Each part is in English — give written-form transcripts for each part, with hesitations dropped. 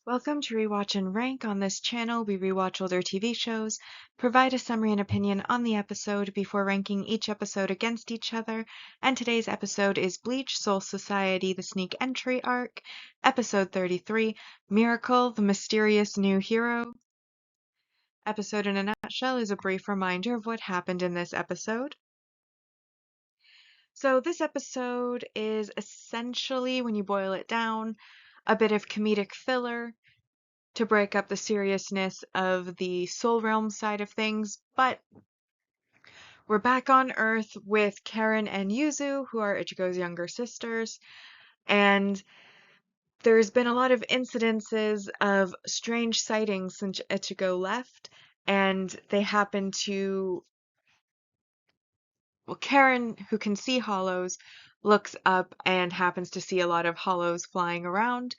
Welcome to Rewatch and Rank. On this channel, we rewatch older TV shows, provide a summary and opinion on the episode before ranking each episode against each other, and today's episode is Bleach Soul Society, the Sneak Entry Arc, Episode 33, Miracle, the Mysterious New Hero. Episode in a nutshell is a brief reminder of what happened in this episode. So this episode is essentially, when you boil it down, a bit of comedic filler to break up the seriousness of the Soul Realm side of things, but we're back on Earth with Karen and Yuzu, who are Ichigo's younger sisters, and there's been a lot of incidences of strange sightings since Ichigo left, and they happen to... Well, Karen, who can see hollows, looks up and happens to see a lot of hollows flying around.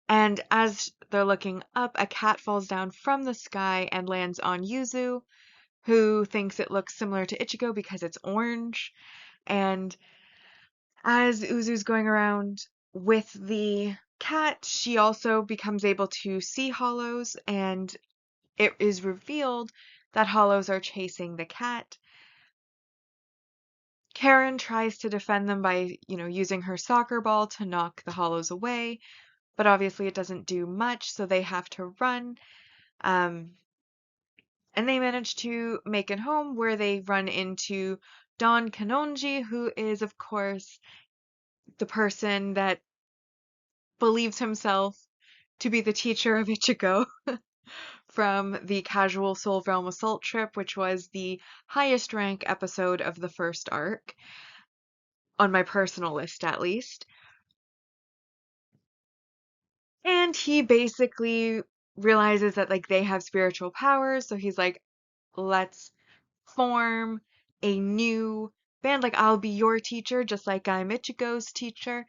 And as they're looking up, a cat falls down from the sky and lands on Yuzu, who thinks it looks similar to Ichigo because it's orange. And as Uzu's going around with the cat, she also becomes able to see hollows, and it is revealed that hollows are chasing the cat. Karen tries to defend them by, using her soccer ball to knock the hollows away, but obviously it doesn't do much, so they have to run. And they manage to make it home, where they run into Don Kanonji, who is, of course, the person that believes himself to be the teacher of Ichigo from the Casual Soul Realm Assault Trip, which was the highest rank episode of the first arc, on my personal list at least. And he basically realizes that they have spiritual powers, so he's like, let's form a new band. I'll be your teacher, just like I'm Ichigo's teacher.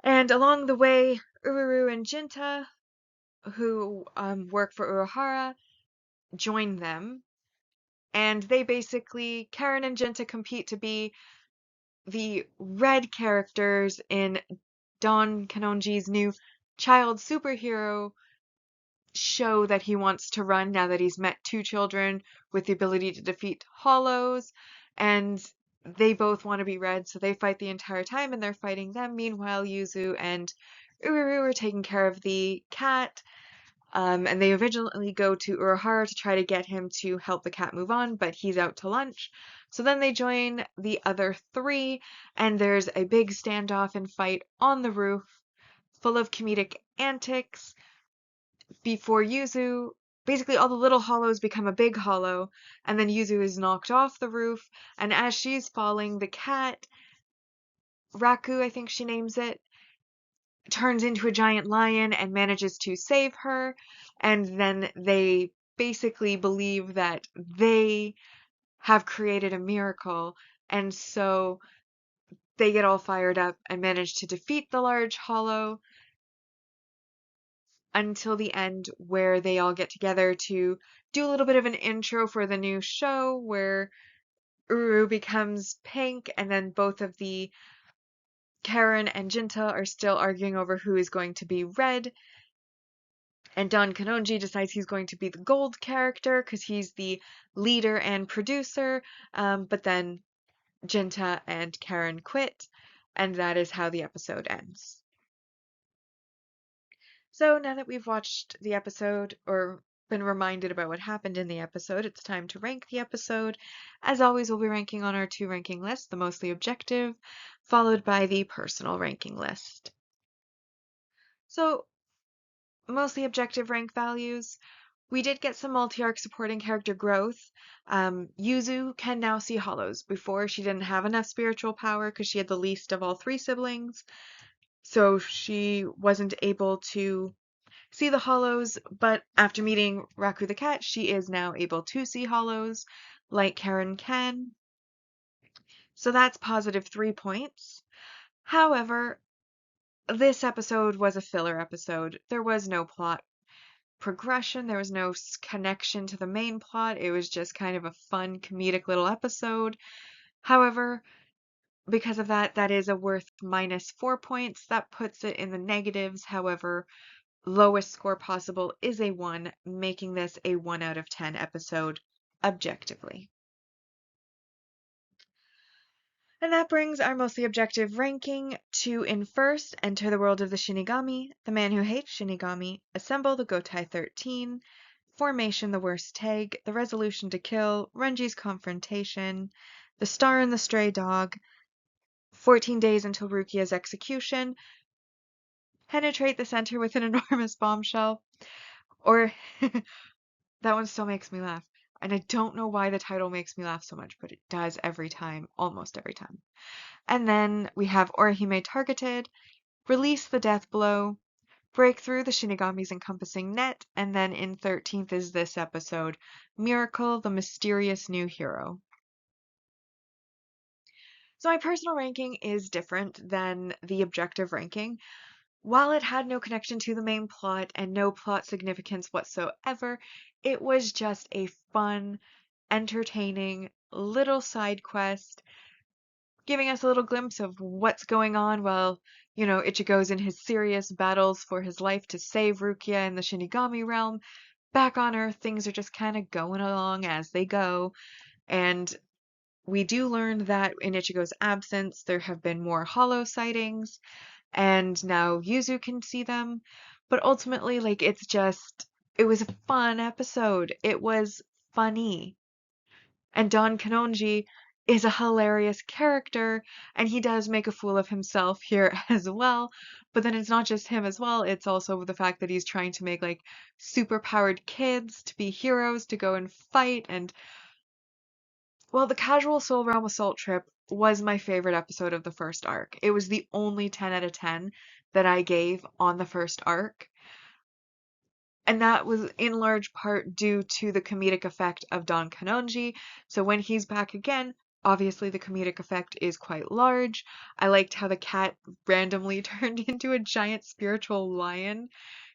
And along the way, Ururu and Jinta, who work for Uruhara, join them. And they basically, Karen and Jinta compete to be the red characters in Don Kanonji's new child superhero show that he wants to run now that he's met two children with the ability to defeat hollows, and they both want to be red, so they fight the entire time and they're fighting them. Meanwhile, Yuzu and Ururu are taking care of the cat, and they originally go to Uruhara to try to get him to help the cat move on, but he's out to lunch. So then they join the other three, and there's a big standoff and fight on the roof, full of comedic antics, before Yuzu, basically all the little hollows become a big hollow, and then Yuzu is knocked off the roof, and as she's falling, the cat, Raku, I think she names it, turns into a giant lion and manages to save her, and then they basically believe that they have created a miracle, and so they get all fired up and manage to defeat the large hollow, until the end, where they all get together to do a little bit of an intro for the new show, where Uru becomes pink, and then both of the Karen and Jinta are still arguing over who is going to be red. And Don Kanonji decides he's going to be the gold character because he's the leader and producer. But then Jinta and Karen quit, and that is how the episode ends. So now that we've watched the episode, or been reminded about what happened in the episode, it's time to rank the episode. As always, we'll be ranking on our two ranking lists, the mostly objective, followed by the personal ranking list. So, mostly objective rank values. We did get some multi-arc supporting character growth. Yuzu can now see hollows. Before, she didn't have enough spiritual power because she had the least of all three siblings, so she wasn't able to see the hollows, but after meeting Raku the cat, she is now able to see hollows, like Karen can. So that's positive 3 points. However, this episode was a filler episode. There was no plot progression, there was no connection to the main plot. It was just kind of a fun, comedic little episode. However, because of that, that is a worth minus 4 points. That puts it in the negatives. However, lowest score possible is a 1, making this a 1 out of 10 episode objectively. And that brings our mostly objective ranking to in first, Enter the World of the Shinigami, The Man Who Hates Shinigami, Assemble the Gotai 13, Formation the Worst Tag, The Resolution to Kill, Renji's Confrontation, The Star and the Stray Dog, 14 Days Until Rukia's Execution, Penetrate the Center with an Enormous Bombshell, or that one still makes me laugh. And I don't know why the title makes me laugh so much, but it does every time, almost every time. And then we have Orihime Targeted, Release the Death Blow, Break Through the Shinigami's Encompassing Net, and then in 13th is this episode, Miracle, the Mysterious New Hero. So my personal ranking is different than the objective ranking. While it had no connection to the main plot and no plot significance whatsoever, it was just a fun, entertaining little side quest, giving us a little glimpse of what's going on while, Ichigo's in his serious battles for his life to save Rukia in the Shinigami realm. Back on Earth, things are just kind of going along as they go, and we do learn that in Ichigo's absence, there have been more hollow sightings, and now Yuzu can see them. But ultimately, it was a fun episode. It was funny. And Don Kanonji is a hilarious character, and he does make a fool of himself here as well. But then it's not just him as well, it's also the fact that he's trying to make super powered kids to be heroes to go and fight. And well, the Casual Soul Realm Assault Trip was my favorite episode of the first arc. It was the only 10 out of 10 that I gave on the first arc. And that was in large part due to the comedic effect of Don Kanonji. So when he's back again, obviously the comedic effect is quite large. I liked how the cat randomly turned into a giant spiritual lion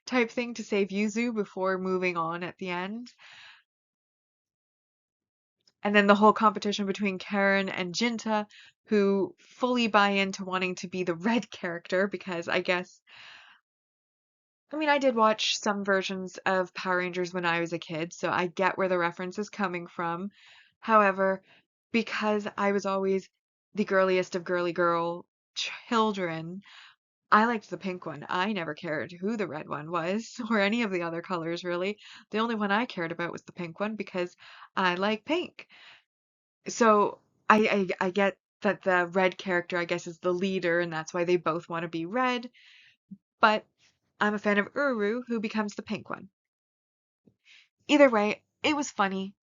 type thing to save Yuzu before moving on at the end. And then the whole competition between Karen and Jinta, who fully buy into wanting to be the red character because I did watch some versions of Power Rangers when I was a kid, so I get where the reference is coming from. However, because I was always the girliest of girly girl children, I liked the pink one. I never cared who the red one was or any of the other colors, really. The only one I cared about was the pink one because I like pink. So I get that the red character, I guess, is the leader, and that's why they both want to be red. But I'm a fan of Uru, who becomes the pink one. Either way, it was funny,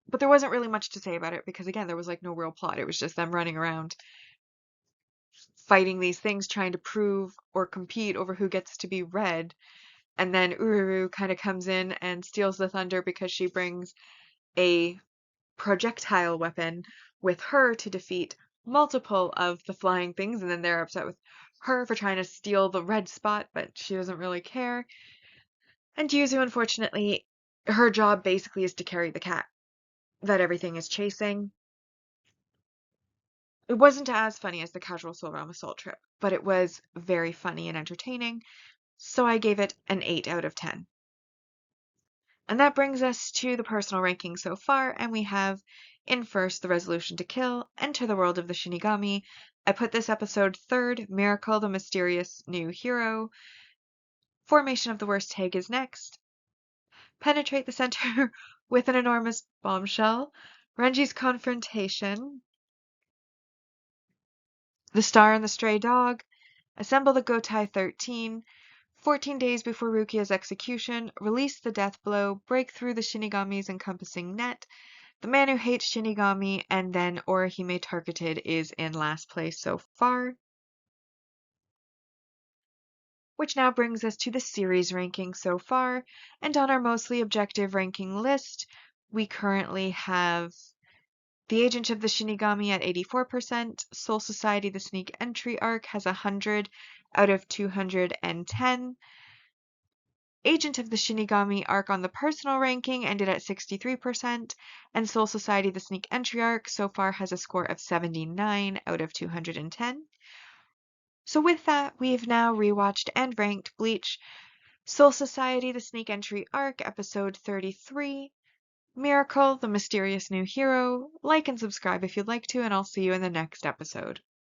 but there wasn't really much to say about it because, again, there was no real plot. It was just them running around fighting these things, trying to prove or compete over who gets to be red. And then Uru kind of comes in and steals the thunder because she brings a projectile weapon with her to defeat multiple of the flying things, and then they're upset with her for trying to steal the red spot, but she doesn't really care. And Yuzu, unfortunately, her job basically is to carry the cat that everything is chasing. It wasn't as funny as the Casual Soul Realm Assault Trip, but it was very funny and entertaining, so I gave it an 8 out of 10. And that brings us to the personal ranking so far, and we have in first The Resolution to Kill, Enter the World of the Shinigami. I put this episode third, Miracle, the Mysterious New Hero. Formation of the Worst Tag is next. Penetrate the Center with an Enormous Bombshell. Renji's Confrontation. The Star and the Stray Dog. Assemble the Gotai 13. 14 Days Before Rukia's Execution, Release the Death Blow, Break Through the Shinigami's Encompassing Net, The Man Who Hates Shinigami, and then Orihime Targeted is in last place so far. Which now brings us to the series ranking so far, and on our mostly objective ranking list, we currently have The Agent of the Shinigami at 84%, Soul Society the Sneak Entry Arc has 100 out of 210, Agent of the Shinigami arc on the personal ranking ended at 63%, and Soul Society the Sneak Entry arc so far has a score of 79 out of 210. So with that, we've now rewatched and ranked Bleach Soul Society, the Snake Entry Arc, episode 33. Miracle, the mysterious new hero. Like and subscribe if you'd like to, and I'll see you in the next episode.